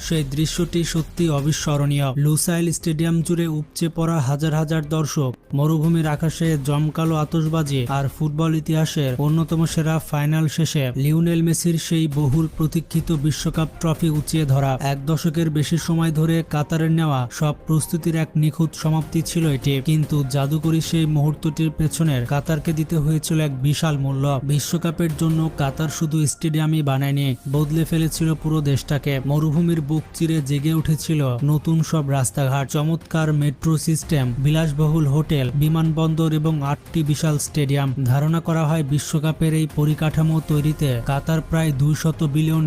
সেই দৃশ্যটি সত্যি অবিস্মরণীয়। লুসাইল স্টেডিয়াম জুড়ে উপচে পড়া হাজার হাজার দর্শক, মরুভূমির আকাশে জমকালো আতশবাজি আর ফুটবল ইতিহাসের অন্যতম সেরা ফাইনাল শেষে লিওনেল মেসির সেই বহুল প্রতীক্ষিত বিশ্বকাপ ট্রফি উঁচিয়ে ধরা। এক দশকের বেশি সময় ধরে কাতারের নেওয়া সব প্রস্তুতির এক নিখুঁত সমাপ্তি ছিল এটি। কিন্তু জাদুকরী সেই মুহূর্তটির পেছনের কাতারকে দিতে হয়েছিল এক বিশাল মূল্য। বিশ্বকাপের জন্য কাতার শুধু স্টেডিয়ামই বানায়নি, বদলে ফেলেছিল পুরো দেশটাকে। মরুভূমির বুক চিরে জেগে উঠেছিল নতুন সব রাস্তাঘাট, চমৎকার মেট্রো সিস্টেম, বিলাসবহুল হোটেল, বিমানবন্দর এবং 8টি বিশাল স্টেডিয়াম। ধারণা করা হয় বিশ্বকাপের এই পরিকাঠামো তৈরিতে কাতার প্রায় $200 বিলিয়ন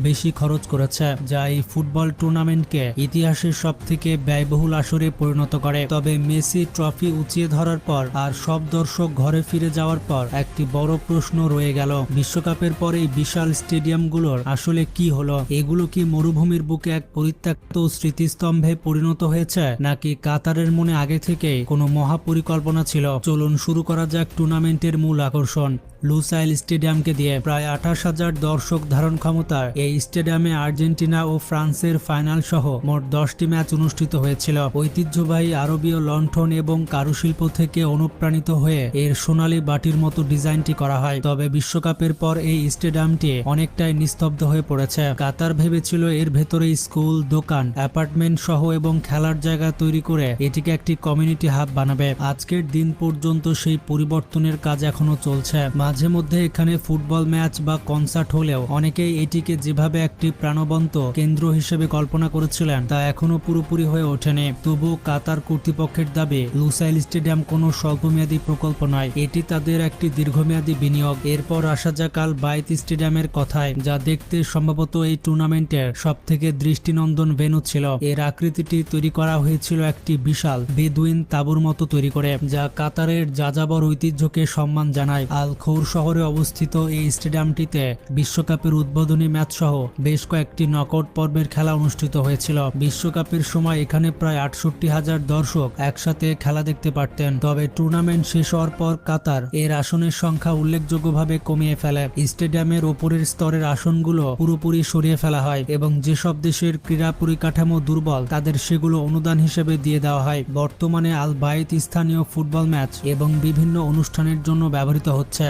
বেশি খরচ করেছে, যা এই ফুটবল টুর্নামেন্টকে ইতিহাসের সবথেকে ব্যয়বহুল আসরে পরিণত করে। তবে মেসি ট্রফি উঁচিয়ে ধরার পর আর সব দর্শক ঘরে ফিরে যাওয়ার পর একটি বড় প্রশ্ন রয়ে গেল, বিশ্বকাপের পর এই বিশাল স্টেডিয়ামগুলোর আসলে কি হলো? এগুলো কি মরুভূমির বুকে এক পরিত্যক্ত স্মৃতিস্তম্ভে পরিণত হয়েছে, নাকি কাতারের মনে আগে থেকেই কোনো মহাপরিকল্পনা ছিল? চলুন শুরু করা যাক টুর্নামেন্টের মূল আকর্ষণ। লুসাইল স্টেডিয়ামকে দিয়ে প্রায় 28,000 দর্শক ধারণ ক্ষমতার এই স্টেডিয়ামে আর্জেন্টিনা ও ফ্রান্সের ফাইনাল সহ মোট 10টি ম্যাচ অনুষ্ঠিত হয়েছিল। ঐতিহ্যবাহী আরবীয় লণ্ঠন এবং কারুশিল্প থেকে অনুপ্রাণিত হয়ে এর সোনালী বাটির মতো ডিজাইনটি করা হয়। তবে বিশ্বকাপের পর এই স্টেডিয়ামটি অনেকটাই নিস্তব্ধ হয়ে পড়েছে। কাতার ভেবেছিল এর ভেতরে স্কুল, দোকান, অ্যাপার্টমেন্ট সহ এবং খেলার জায়গা তৈরি করে এটিকে একটি কমিউনিটি হাব বানাবে। আজকের দিন পর্যন্ত সেই পরিবর্তনের কাজ এখনো চলছে। মাঝে মধ্যে এখানে ফুটবল ম্যাচ বা কনসার্ট হলেও অনেকেই এটিকে যেভাবে একটি প্রাণবন্ত কেন্দ্র হিসেবে কল্পনা করেছিলেন তা এখনো পুরোপুরি হয়ে ওঠেনি। তবু কাতার কর্তৃপক্ষের দাবি, লুসাইল স্টেডিয়াম কোনো স্বল্পমেয়াদী প্রকল্প নয়, এটি তাদের একটি দীর্ঘমেয়াদী বিনিয়োগ। এরপর আসা যাক আল বাইত স্টেডিয়ামের কথায়, যা দেখতে সম্ভবত এই টুর্নামেন্টের সবথেকে দৃষ্টিনন্দন ভেন্যু ছিল। এর আকৃতিটি তৈরি করা হয়েছিল একটি বিশাল বেদুইন তাঁবুর মতো তৈরি করে, যা কাতারের যাযাবর ঐতিহ্যকে সম্মান জানায়। আল খৌর শহরে অবস্থিত এই স্টেডিয়ামটিতে বিশ্বকাপের উদ্বোধনী ম্যাচ সহ বেশ কয়েকটি নকআউট পর্বের খেলা অনুষ্ঠিত হয়েছিল। বিশ্বকাপের সময় এখানে প্রায় 68,000 দর্শক একসাথে খেলা দেখতে পারতেন। তবে টুর্নামেন্ট শেষ হওয়ার পর কাতার এর আসনের সংখ্যা উল্লেখযোগ্যভাবে কমিয়ে ফেলে। স্টেডিয়ামের ওপরের স্তরের আসনগুলো পুরোপুরি সরিয়ে ফেলা হয় এবং যেসব দেশের ক্রীড়া পরিকাঠামো দুর্বল তাদের সেগুলো অনুদান হিসেবে দিয়ে দেওয়া হয়। বর্তমানে আল বাইত স্থানীয় ফুটবল ম্যাচ এবং বিভিন্ন অনুষ্ঠানের জন্য ব্যবহৃত হচ্ছে।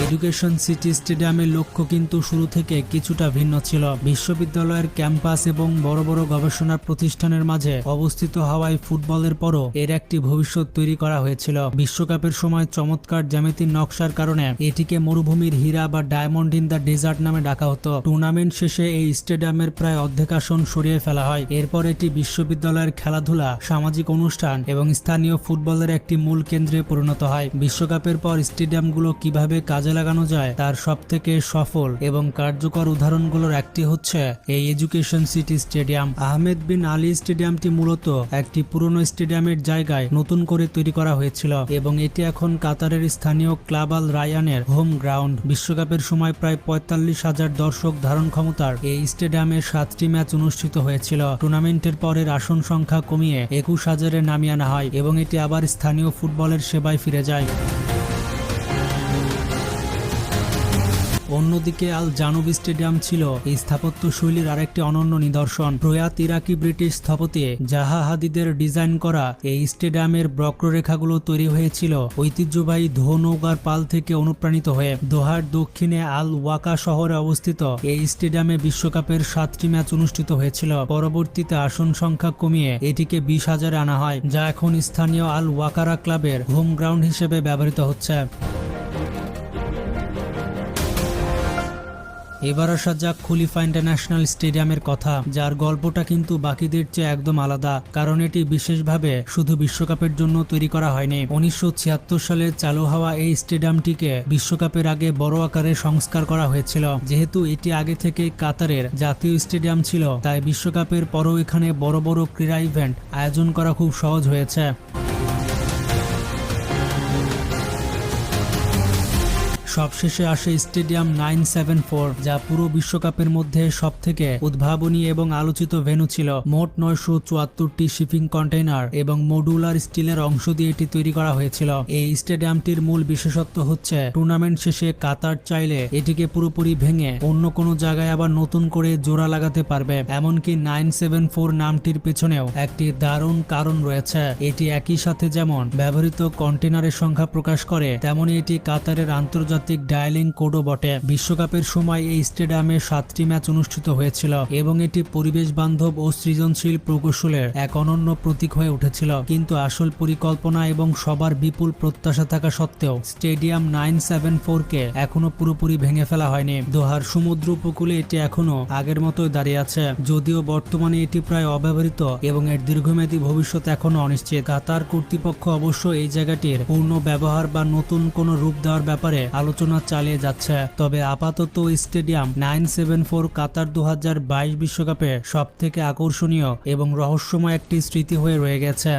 এডুকেশন সিটি স্টেডিয়ামের লক্ষ্য কিন্তু শুরু থেকে কিছুটা ভিন্ন ছিল। বিশ্ববিদ্যালয়ের ক্যাম্পাস এবং বড় বড় গবেষণা প্রতিষ্ঠানের মাঝে অবস্থিত হওয়ায় ফুটবলের পরও এর একটি ভবিষ্যৎ তৈরি করা হয়েছিল। বিশ্বকাপের সময় চমৎকার জ্যামিতির নকশার কারণে এটিকে মরুভূমির হীরা বা ডায়মন্ড ইন দ্য ডেজার্ট নামে ডাকা হতো। টুর্নামেন্ট শেষে এই স্টেডিয়ামের প্রায় অর্ধেক আসন সরিয়ে ফেলা হয়। এরপর এটি বিশ্ববিদ্যালয়ের খেলাধুলা, সামাজিক অনুষ্ঠান এবং স্থানীয় ফুটবলের একটি মূল কেন্দ্রে পরিণত হয়। বিশ্বকাপের পর স্টেডিয়ামগুলো কিভাবে কাজে লাগানো যায় তার সবথেকে সফল এবং কার্যকর উদাহরণগুলোর একটি হচ্ছে এই এডুকেশন সিটি স্টেডিয়াম। আহমেদ বিন আলী স্টেডিয়ামটি মূলত একটি পুরনো স্টেডিয়ামের জায়গায় নতুন করে তৈরি করা হয়েছিল এবং এটি এখন কাতারের স্থানীয় ক্লাব আল রায়ানের হোম গ্রাউন্ড। বিশ্বকাপের সময় প্রায় 45,000 দর্শক ধারণ ক্ষমতার এই স্টেডিয়ামে 7টি ম্যাচ অনুষ্ঠিত হয়েছিল। টুর্নামেন্টের পরের আসন সংখ্যা কমিয়ে 21,000-এ নামিয়ে আনা হয় এবং এটি আবার স্থানীয় ফুটবলের সেবায় ফিরে যায়। অন্যদিকে আল জানুব স্টেডিয়াম ছিল এই স্থাপত্য শৈলীর আরেকটি অনন্য নিদর্শন। প্রয়াত ইরাকি ব্রিটিশ স্থপতি জাহা হাদিদের ডিজাইন করা এই স্টেডিয়ামের বক্ররেখাগুলো তৈরি হয়েছিল ঐতিহ্যবাহী ধো নৌকার পাল থেকে অনুপ্রাণিত হয়ে। দোহার দক্ষিণে আল ওয়াকা শহরে অবস্থিত এই স্টেডিয়ামে বিশ্বকাপের 7টি ম্যাচ অনুষ্ঠিত হয়েছিল। পরবর্তীতে আসন সংখ্যা কমিয়ে এটিকে 20,000-এ আনা হয়, যা এখন স্থানীয় আল ওয়াকারা ক্লাবের হোম গ্রাউন্ড হিসেবে ব্যবহৃত হচ্ছে। এবার আসা যাক খলিফা ইন্টারন্যাশনাল স্টেডিয়ামের কথা, যার গল্পটা কিন্তু বাকিদের চেয়ে একদম আলাদা, কারণ এটি বিশেষভাবে শুধু বিশ্বকাপের জন্য তৈরি করা হয়নি। 1976 সালে চালু হওয়া এই স্টেডিয়ামটিকে বিশ্বকাপের আগে বড় আকারে সংস্কার করা হয়েছিল। যেহেতু এটি আগে থেকে কাতারের জাতীয় স্টেডিয়াম ছিল, তাই বিশ্বকাপের পরও এখানে বড় বড় ক্রীড়া ইভেন্ট আয়োজন করা খুব সহজ হয়েছে। সবশেষে আসে স্টেডিয়াম 974, যা পুরো বিশ্বকাপের মধ্যে সবথেকে উদ্ভাবনী এবং আলোচিত ভেন্যু ছিল। মোট 974টি শিপিং কন্টেইনার এবং মডুলার স্টিলের অংশ দিয়ে এটি তৈরি করা হয়েছিল। এই স্টেডিয়ামটির মূল বিশেষত্ব হচ্ছে টুর্নামেন্ট শেষে কাতার চাইলে এটিকে পুরোপুরি ভেঙে অন্য কোনো জায়গায় আবার নতুন করে জোড়া লাগাতে পারবে। এমনকি 974 নামটির পেছনেও একটি দারুণ কারণ রয়েছে। এটি একই সাথে যেমন ব্যবহৃত কন্টেনারের সংখ্যা প্রকাশ করে, তেমনি এটি কাতারের আন্তর্জাতিক ডায়ালিং কোডও বটে। বিশ্বকাপের সময় এই স্টেডিয়ামে 7টি ম্যাচ অনুষ্ঠিত হয়েছিল এবং এটি পরিবেশ বান্ধব ও সৃজনশীল প্রকৌশলের এক অনন্য প্রতীক হয়ে উঠেছিল। কিন্তু আসল পরিকল্পনা এবং সবার বিপুল প্রত্যাশা থাকা সত্ত্বেও স্টেডিয়াম 974-কে এখনো পুরোপুরি ভেঙে ফেলা হয়নি। দোহার সমুদ্র উপকূলে এটি এখনো আগের মতোই দাঁড়িয়ে আছে, যদিও বর্তমানে এটি প্রায় অব্যবহৃত এবং এর দীর্ঘমেয়াদী ভবিষ্যৎ এখনো অনিশ্চিত। কাতার কর্তৃপক্ষ অবশ্য এই জায়গাটির পূর্ণ ব্যবহার বা নতুন কোনো রূপ দেওয়ার ব্যাপারে আলোচনা চালিয়ে যাচ্ছে। তবে আপাতত স্টেডিয়াম 974 কাতার 2022 বিশ্বকাপে সবথেকে আকর্ষণীয় এবং রহস্যময় একটি স্মৃতি হয়ে রয়ে গেছে।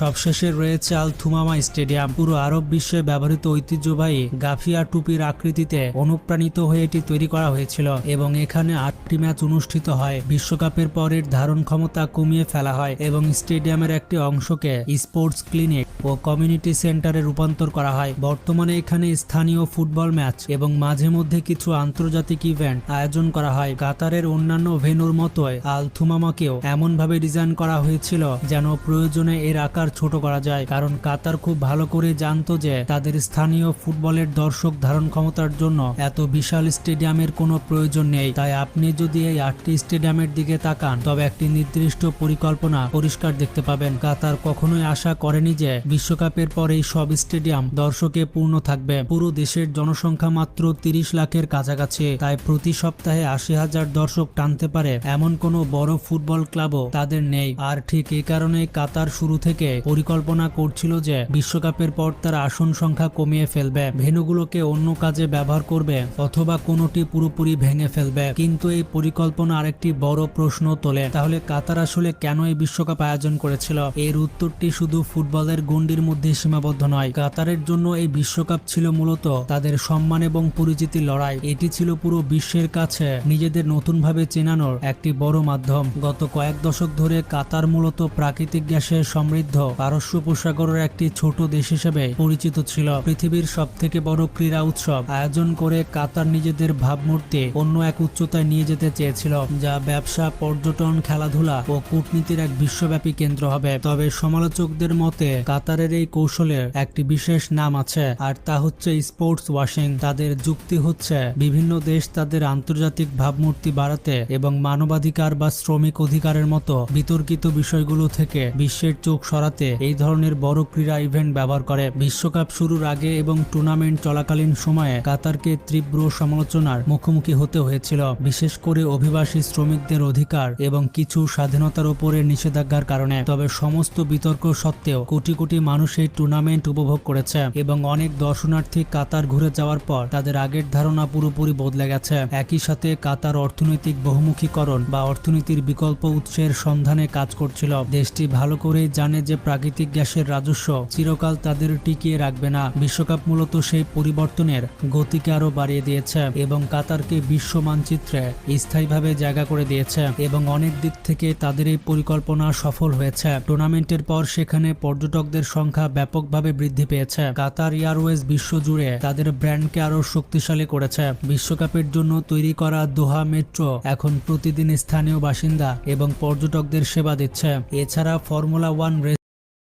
সবশেষে রয়েছে আল থুমামা স্টেডিয়াম। পুরো আরব বিশ্বে ব্যবহৃত ঐতিহ্যবাহী গাফিয়া টুপির আকৃতিতে অনুপ্রাণিত হয়ে এটি তৈরি করা হয়েছিল এবং এখানে 8টি ম্যাচ অনুষ্ঠিত হয়। বিশ্বকাপের পরের ধারণ ক্ষমতা কমিয়ে ফেলা হয় এবং স্টেডিয়ামের একটি অংশকে স্পোর্টস ক্লিনিক ও কমিউনিটি সেন্টারে রূপান্তর করা হয়। বর্তমানে এখানে স্থানীয় ফুটবল ম্যাচ এবং মাঝে মধ্যে কিছু আন্তর্জাতিক ইভেন্ট আয়োজন করা হয়। কাতারের অন্যান্য ভেন্যুর মতোই আল থুমামাকেও এমনভাবে ডিজাইন করা হয়েছিল যেন প্রয়োজনে এর আকার ছোট করা যায়, কারণ কাতার খুব ভালো করে জানতো যে তাদের স্থানীয় ফুটবলের দর্শক ধারণ ক্ষমতার জন্য এত বিশাল স্টেডিয়ামের কোনো প্রয়োজন নেই। তাই আপনি যদি এই 8টি স্টেডিয়ামের দিকে তাকান তবে একটি নির্দিষ্ট পরিকল্পনা পরিষ্কার দেখতে পাবেন। কাতার কখনোই আশা করেনি যে বিশ্বকাপের পর এই সব স্টেডিয়াম দর্শকে পূর্ণ থাকবে। পুরো দেশের জনসংখ্যা মাত্র 30 লাখের কাছাকাছি, তাই প্রতি সপ্তাহে 80,000 দর্শক টানতে পারে এমন কোনো বড় ফুটবল ক্লাবও তাদের নেই। আর ঠিক এই কারণেই কাতার শুরু থেকে পরিকল্পনা করছিল যে বিশ্বকাপের পর তার আসন সংখ্যা কমিয়ে ফেলবে, ভেন্যুগুলোকে অন্য কাজে ব্যবহার করবে অথবা কোনোটি পুরোপুরি ভেঙে ফেলবে। কিন্তু এই পরিকল্পনা আরেকটি বড় প্রশ্ন তোলে, তাহলে কাতার আসলে কেন এই বিশ্বকাপ আয়োজন করেছিল? এর উত্তরটি শুধু ফুটবলের গণ্ডির মধ্যে সীমাবদ্ধ নয়। কাতারের জন্য এই বিশ্বকাপ ছিল মূলত তাদের সম্মান এবং পরিচিতির লড়াই। এটি ছিল পুরো বিশ্বের কাছে নিজেদের নতুনভাবে চেনানোর একটি বড় মাধ্যম। গত কয়েক দশক ধরে কাতার মূলত প্রাকৃতিক গ্যাসে সমৃদ্ধ পারস্য উপসাগরের একটি ছোট দেশ হিসেবে পরিচিত ছিল। পৃথিবীর সবথেকে বড় ক্রীড়া উৎসব আয়োজন করে কাতার নিজেদের ভাবমূর্তি অন্য এক উচ্চতায় নিয়ে যেতে চেয়েছিল, যা ব্যবসা, পর্যটন, খেলাধুলা ও কূটনীতির এক বিশ্বব্যাপী কেন্দ্র হবে। তবে সমালোচকদের মতে কাতারের এই কৌশলের একটি বিশেষ নাম আছে, আর তা হচ্ছে স্পোর্টস ওয়াশিং। তাদের যুক্তি হচ্ছে বিভিন্ন দেশ তাদের আন্তর্জাতিক ভাবমূর্তি বাড়াতে এবং মানবাধিকার বা শ্রমিক অধিকারের মতো বিতর্কিত বিষয়গুলো থেকে বিশ্বের চোখ সরাতে এই ধরনের বড় ক্রীড়া ইভেন্ট ব্যবহার করে। বিশ্বকাপ শুরুর আগে এবং টুর্নামেন্ট চলাকালীন সময়ে কাতারকে তীব্র সমালোচনার মুখোমুখি হতে হয়েছিল, বিশেষ করে অভিবাসী শ্রমিকদের অধিকার এবং কিছু স্বাধীনতার উপরে নিষেধাজ্ঞার কারণে। তবে সমস্ত বিতর্ক সত্ত্বেও কোটি কোটি মানুষ এই টুর্নামেন্ট উপভোগ করেছে এবং অনেক দর্শনার্থী কাতার ঘুরে যাওয়ার পর তাদের আগের ধারণা পুরোপুরি বদলে গেছে। একই সাথে কাতার অর্থনৈতিক বহুমুখীকরণ বা অর্থনীতির বিকল্প উৎসের সন্ধানে কাজ করছিল। দেশটি ভালো করেই জানে যে প্রাকৃতিক গ্যাসের রাজস্ব চিরকাল তাদের টিকিয়ে রাখবে না। বিশ্বকাপ মূলত সেই পরিবর্তনের গতিকে আরো বাড়িয়ে দিয়েছে এবং কাতারকে বিশ্ব মানচিত্রে স্থায়ীভাবে জায়গা করে দিয়েছে এবং অনেক দিক থেকে তাদের এই পরিকল্পনা সফল হয়েছে। টুর্নামেন্টের পর সেখানে পর্যটকদের সংখ্যা ব্যাপকভাবে বৃদ্ধি পেয়েছে। কাতার এয়ারওয়েজ বিশ্বজুড়ে তাদের ব্র্যান্ডকে আরো শক্তিশালী করেছে। বিশ্বকাপের জন্য তৈরি করা দোহা মেট্রো এখন প্রতিদিন স্থানীয় বাসিন্দা এবং পর্যটকদের সেবা দিচ্ছে। এছাড়া ফর্মুলা 1